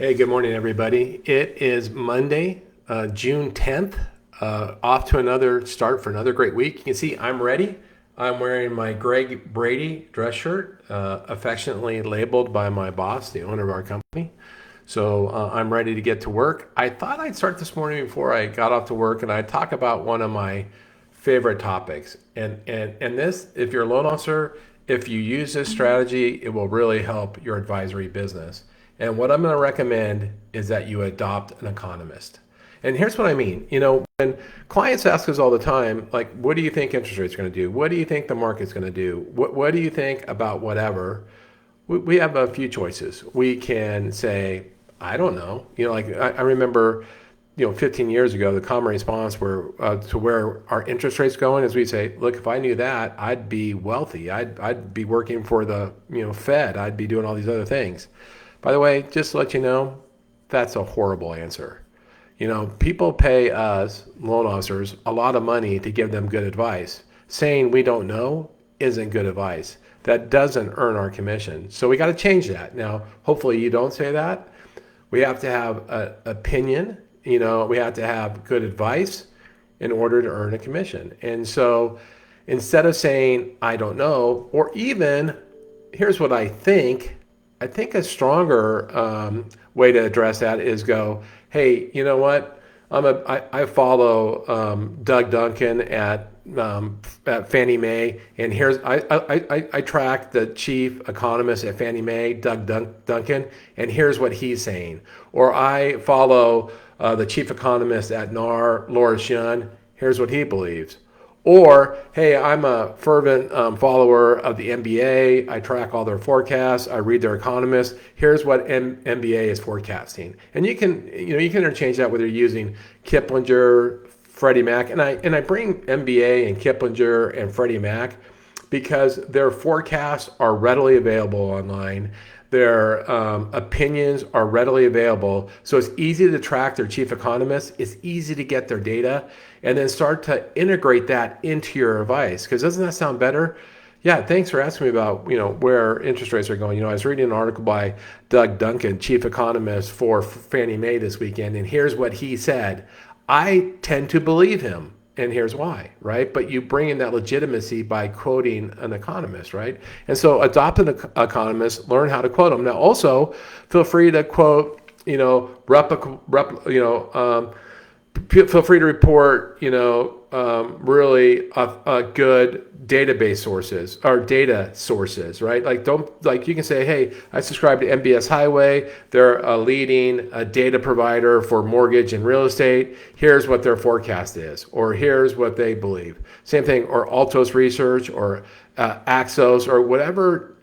Hey, good morning, everybody. It is Monday, June 10th. Off to another start for another great week. You can see I'm ready. I'm wearing my Greg Brady dress shirt, affectionately labeled by my boss, the owner of our company. So I'm ready to get to work. I thought I'd start this morning before I got off to work, and I'd talk about one of my favorite topics. And this, if you're a loan officer, if you use this strategy, it will really help your advisory business. And what I'm going to recommend is that you adopt an economist. And here's what I mean. When clients ask us all the time, like, what do you think interest rates are going to do? What do you think the market's going to do? What do you think about whatever? We have a few choices. We can say, I don't know. I remember, 15 years ago, the common response to where our interest rates going is we say, look, if I knew that, I'd be wealthy. I'd be working for the Fed. I'd be doing all these other things. By the way, just to let you know, that's a horrible answer. People pay us, loan officers, a lot of money to give them good advice. Saying we don't know isn't good advice. That doesn't earn our commission. So we got to change that. Now, hopefully you don't say that. We have to have an opinion. We have to have good advice in order to earn a commission. And so instead of saying, I don't know, or even, here's what I think a stronger way to address that is go, hey, you know what? I follow Doug Duncan at Fannie Mae, and I track the chief economist at Fannie Mae, Doug Duncan, and here's what he's saying. Or I follow the chief economist at NAR, Lawrence Yun. Here's what he believes. Or, hey, I'm a fervent follower of the NBA. I track all their forecasts. I read their economists. Here's what NBA is forecasting. And you can interchange that whether you're using Kiplinger, Freddie Mac, and I bring NBA and Kiplinger and Freddie Mac because their forecasts are readily available online. Their opinions are readily available. So it's easy to track their chief economists. It's easy to get their data and then start to integrate that into your advice. Because doesn't that sound better? Yeah, thanks for asking me about where interest rates are going. I was reading an article by Doug Duncan, chief economist for Fannie Mae this weekend, and here's what he said. I tend to believe him. And here's why, right? But you bring in that legitimacy by quoting an economist, right? And so adopt an economist, learn how to quote them. Now, also feel free to quote, feel free to report, really good database sources or data sources, right? Like you can say, hey, I subscribe to MBS Highway. They're a leading data provider for mortgage and real estate. Here's what their forecast is, or here's what they believe. Same thing, or Altos Research, or Axos, or whatever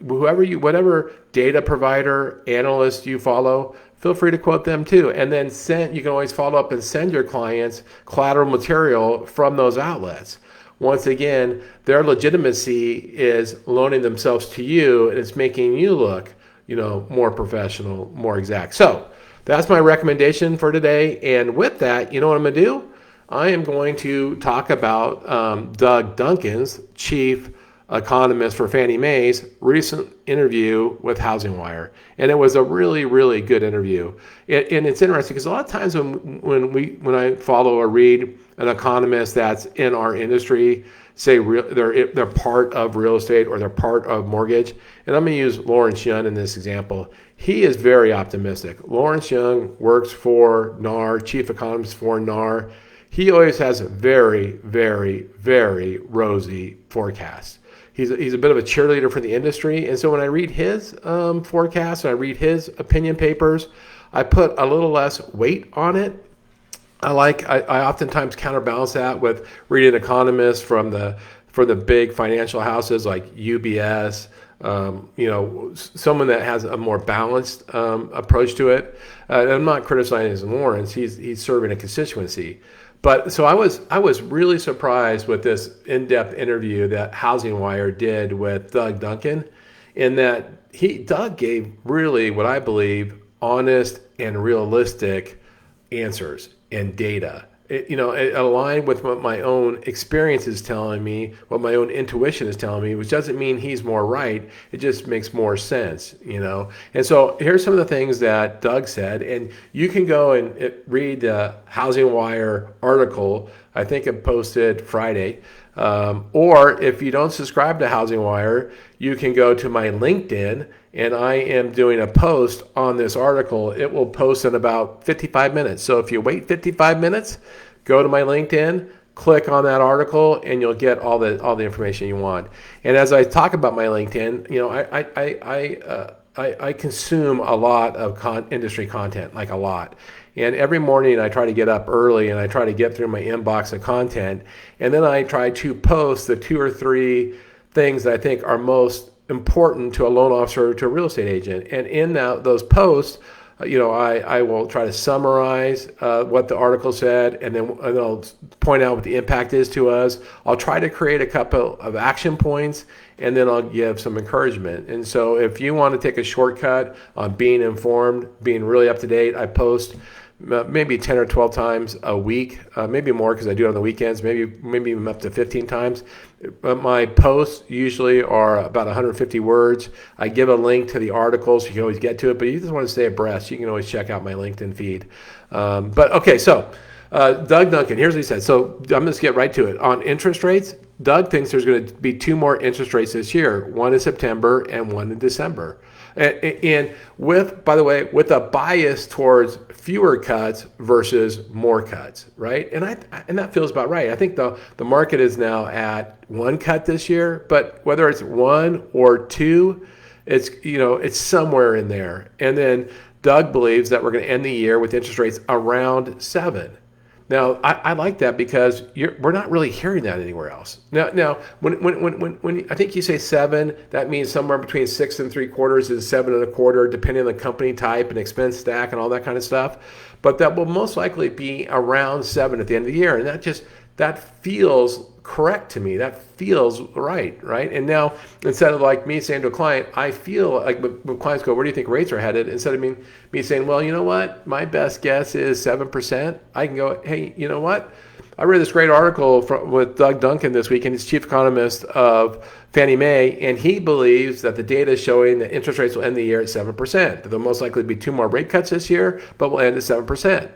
data provider analyst you follow. Feel free to quote them too. And then you can always follow up and send your clients collateral material from those outlets. Once again, their legitimacy is loaning themselves to you, and it's making you look, more professional, more exact. So that's my recommendation for today. And with that, you know what I'm going to do? I am going to talk about Doug Duncan's chief economist for Fannie Mae's recent interview with Housing Wire, and it was a really, really good interview. And it's interesting because a lot of times when I follow or read an economist that's in our industry, say they're part of real estate or they're part of mortgage, and I'm going to use Lawrence Yun in this example. He is very optimistic. Lawrence Yun works for NAR, chief economist for NAR. He always has very, very, very rosy forecasts. He's a bit of a cheerleader for the industry. And so when I read his forecasts and I read his opinion papers, I put a little less weight on it. I oftentimes counterbalance that with reading economists from the big financial houses like UBS, someone that has a more balanced approach to it. And I'm not criticizing Lawrence. He's serving a constituency. But so I was really surprised with this in-depth interview that Housing Wire did with Doug Duncan, in that Doug gave really what I believe honest and realistic answers and data it aligned with what my own experience is telling me, what my own intuition is telling me, which doesn't mean he's more right. It just makes more sense. And so here's some of the things that Doug said, and you can go and read the Housing Wire article. I think it posted Friday. Or if you don't subscribe to Housing Wire, you can go to my LinkedIn, and I am doing a post on this article. It will post in about 55 minutes. So if you wait 55 minutes, go to my LinkedIn, click on that article, and you'll get all the information you want. And as I talk about my LinkedIn, I consume a lot of industry content, like a lot. And every morning I try to get up early and I try to get through my inbox of content. And then I try to post the 2 or 3 things that I think are most important to a loan officer, to a real estate agent. And in those posts, I will try to summarize what the article said, and then I'll point out what the impact is to us. I'll try to create a couple of action points, and then I'll give some encouragement. And so if you want to take a shortcut on being informed, being really up to date, I post maybe 10 or 12 times a week, maybe more because I do it on the weekends, maybe even up to 15 times. But my posts usually are about 150 words. I give a link to the articles, so you can always get to it, but you just want to stay abreast, you can always check out my LinkedIn feed. But okay, so Doug Duncan, here's what he said. So I'm going to get right to it. On interest rates, Doug thinks there's going to be 2 more interest rates this year, one in September and one in December. And by the way, with a bias towards fewer cuts versus more cuts, right? And that feels about right. I think the market is now at 1 cut this year, but whether it's 1 or 2, it's somewhere in there. And then Doug believes that we're going to end the year with interest rates around 7. Now, I like that because we're not really hearing that anywhere else. Now, when I think you say 7, that means somewhere between 6 3/4 and 7 1/4, depending on the company type and expense stack and all that kind of stuff. But that will most likely be around 7 at the end of the year, and that feels correct to me. That feels right? And now, instead of like me saying to a client, I feel like when clients go, where do you think rates are headed? Instead of me saying, well, you know what, my best guess is 7%, I can go, hey, you know what? I read this great article with Doug Duncan this week, and he's chief economist of Fannie Mae, and he believes that the data is showing that interest rates will end the year at 7%. That there'll most likely be 2 more rate cuts this year, but we'll end at 7%.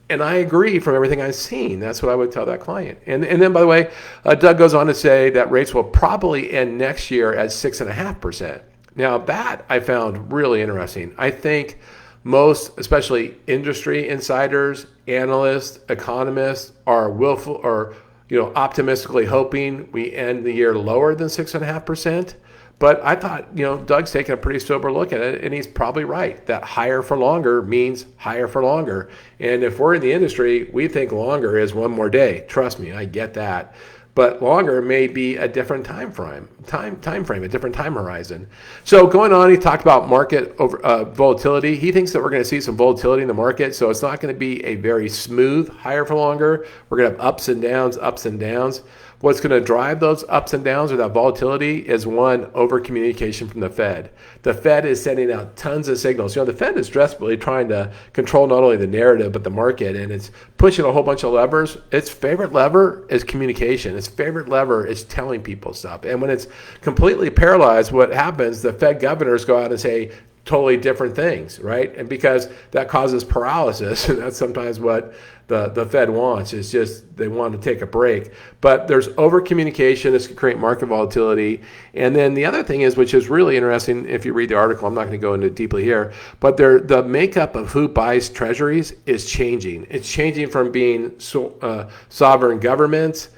And I agree from everything I've seen. That's what I would tell that client. And then, by the way, Doug goes on to say that rates will probably end next year at 6.5%. Now, that I found really interesting. I think most, especially industry insiders, analysts, economists, are willful or optimistically hoping we end the year lower than 6.5%. But I thought, Doug's taking a pretty sober look at it, and he's probably right. That higher for longer means higher for longer. And if we're in the industry, we think longer is 1 more day. Trust me, I get that. But longer may be a different time frame, a different time horizon. So going on, he talked about market volatility. He thinks that we're going to see some volatility in the market. So it's not going to be a very smooth higher for longer. We're going to have ups and downs, ups and downs. What's going to drive those ups and downs or that volatility is, one, over communication from the Fed. The Fed is sending out tons of signals. The Fed is desperately trying to control not only the narrative but the market, and it's pushing a whole bunch of levers. Its favorite lever is communication. Its favorite lever is telling people stuff. And when it's completely paralyzed, what happens? The Fed governors go out and say totally different things, right? And because that causes paralysis, and that's sometimes what the Fed wants, is just they want to take a break. But there's over communication. This can create market volatility. And then the other thing is, which is really interesting, if you read the article, I'm not going to go into it deeply here, but the makeup of who buys treasuries is changing. It's changing from being sovereign governments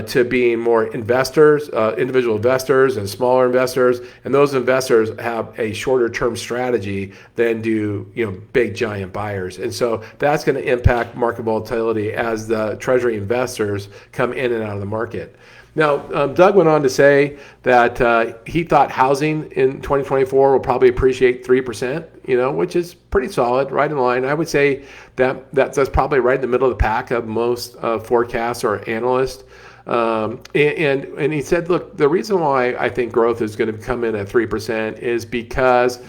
to being more investors, individual investors and smaller investors. And those investors have a shorter term strategy than do big giant buyers. And so that's going to impact market volatility as the treasury investors come in and out of the market. Now, Doug went on to say that he thought housing in 2024 will probably appreciate 3%, which is pretty solid, right in line. I would say that's probably right in the middle of the pack of most forecasts or analysts. And he said, look, the reason why I think growth is going to come in at 3% is because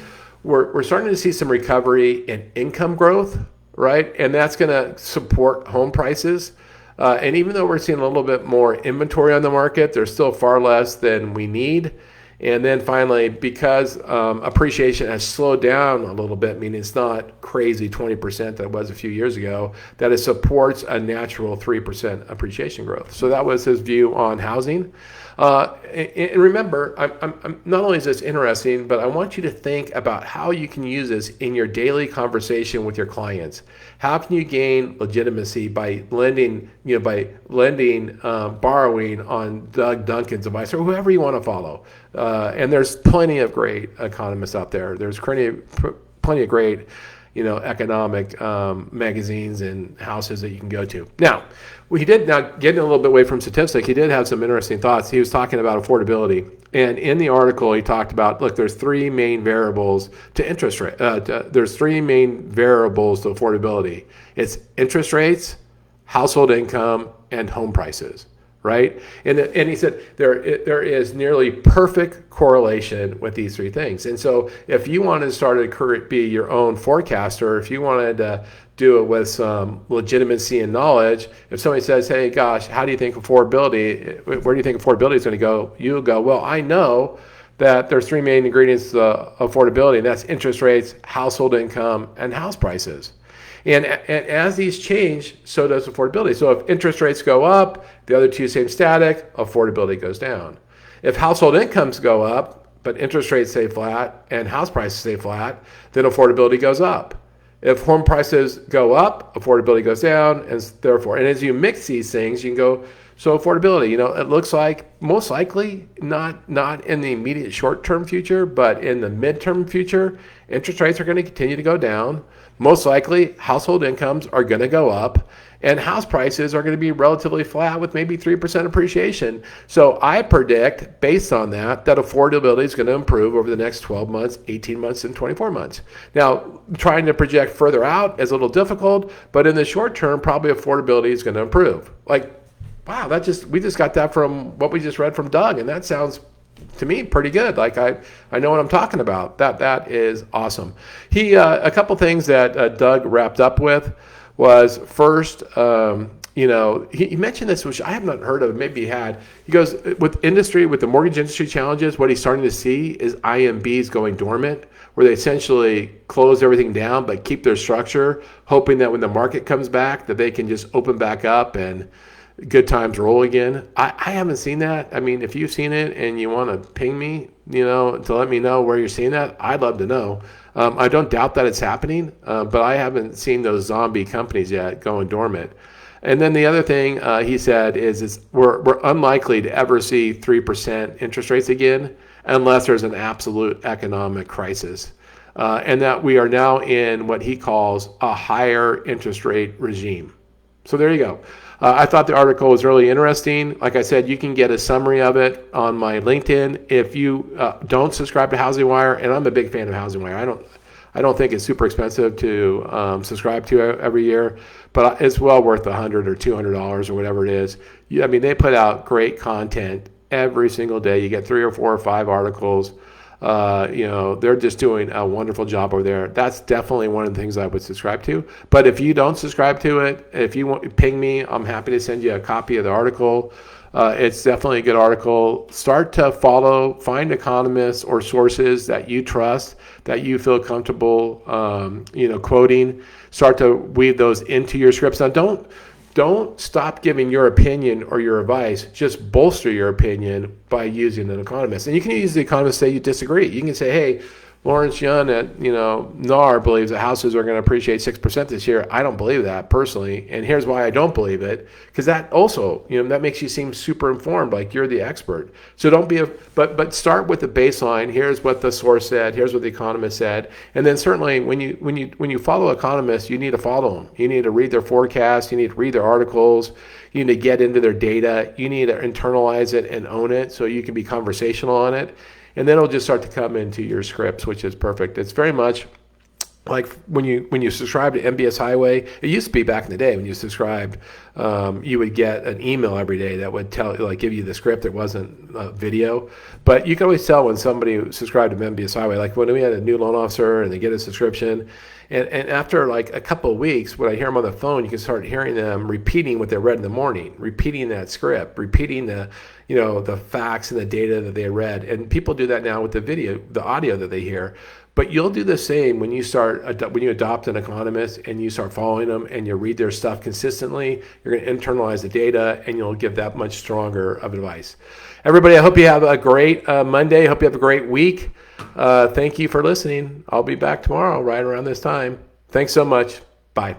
we're starting to see some recovery in income growth, right? And that's going to support home prices. And even though we're seeing a little bit more inventory on the market, there's still far less than we need. And then finally, because appreciation has slowed down a little bit, meaning it's not crazy 20% that it was a few years ago, that it supports a natural 3% appreciation growth. So that was his view on housing. And remember, I'm not only is this interesting, but I want you to think about how you can use this in your daily conversation with your clients. How can you gain legitimacy by lending, borrowing on Doug Duncan's advice or whoever you want to follow? And there's plenty of great economists out there. There's plenty of great, economic magazines and houses that you can go to. Now, getting a little bit away from statistics, he did have some interesting thoughts. He was talking about affordability. And in the article, he talked about, look, there's three main variables to interest rate. There's three main variables to affordability. It's interest rates, household income, and home prices. Right? And he said there is nearly perfect correlation with these three things. And so if you wanted to start to be your own forecaster, if you wanted to do it with some legitimacy and knowledge, if somebody says, hey, gosh, how do you think affordability, where do you think affordability is going to go? You go, well, I know that there's three main ingredients to affordability, and that's interest rates, household income, and house prices. And as these change, so does affordability. So if interest rates go up, the other two stay static, affordability goes down. If household incomes go up, but interest rates stay flat and house prices stay flat, then affordability goes up. If home prices go up, affordability goes down, and therefore, and as you mix these things, you can go, so affordability, it looks like most likely not in the immediate short-term future, but in the midterm future, interest rates are going to continue to go down. Most likely, household incomes are going to go up, and house prices are going to be relatively flat with maybe 3% appreciation. So I predict, based on that affordability is going to improve over the next 12 months, 18 months, and 24 months. Now, trying to project further out is a little difficult, but in the short term, probably affordability is going to improve. Wow, we just got that from what we just read from Doug, and that sounds to me pretty good. I know what I'm talking about. That is awesome. He a couple things that Doug wrapped up with was first, he mentioned this, which I have not heard of. Maybe he had. He goes, with the mortgage industry challenges, what he's starting to see is IMBs going dormant, where they essentially close everything down but keep their structure, hoping that when the market comes back, that they can just open back up and good times roll again. I haven't seen that. I mean, if you've seen it and you want to ping me, to let me know where you're seeing that, I'd love to know. I don't doubt that it's happening, but I haven't seen those zombie companies yet going dormant. And then the other thing he said is we're unlikely to ever see 3% interest rates again unless there's an absolute economic crisis. And that we are now in what he calls a higher interest rate regime. So there you go. I thought the article was really interesting. Like I said, you can get a summary of it on my LinkedIn. If you don't subscribe to Housing Wire, and I'm a big fan of Housing Wire, I don't think it's super expensive to subscribe to every year, but it's well worth $100 or $200 or whatever it is. They put out great content every single day. You get 3 or 4 or 5 articles. They're just doing a wonderful job over there. That's definitely one of the things I would subscribe to. But if you don't subscribe to it, if you want, ping me. I'm happy to send you a copy of the article. It's definitely a good article. Start to find economists or sources that you trust, that you feel comfortable, quoting. Start to weave those into your scripts. Now, don't stop giving your opinion or your advice. Just bolster your opinion by using an economist. And you can use the economist to say you disagree. You can say, hey, Lawrence Yun at NAR believes that houses are going to appreciate 6% this year. I don't believe that personally, and here's why I don't believe it. Because that also, that makes you seem super informed, like you're the expert. So don't be but start with the baseline. Here's what the source said. Here's what the economist said. And then certainly when you follow economists, you need to follow them. You need to read their forecasts. You need to read their articles. You need to get into their data. You need to internalize it and own it so you can be conversational on it. And then it'll just start to come into your scripts, which is perfect. It's very much like when you subscribe to MBS Highway. It used to be back in the day when you subscribed, you would get an email every day that would give you the script. It wasn't video, but you can always tell when somebody subscribed to MBS Highway. Like when we had a new loan officer and they get a subscription, And after like a couple of weeks, when I hear them on the phone, you can start hearing them repeating what they read in the morning, repeating that script, repeating the facts and the data that they read. And people do that now with the audio that they hear. But you'll do the same when you adopt an economist and you start following them and you read their stuff consistently. You're going to internalize the data and you'll give that much stronger of advice. Everybody, I hope you have a great Monday. Hope you have a great week. Thank you for listening. I'll be back tomorrow right around this time. Thanks so much. Bye.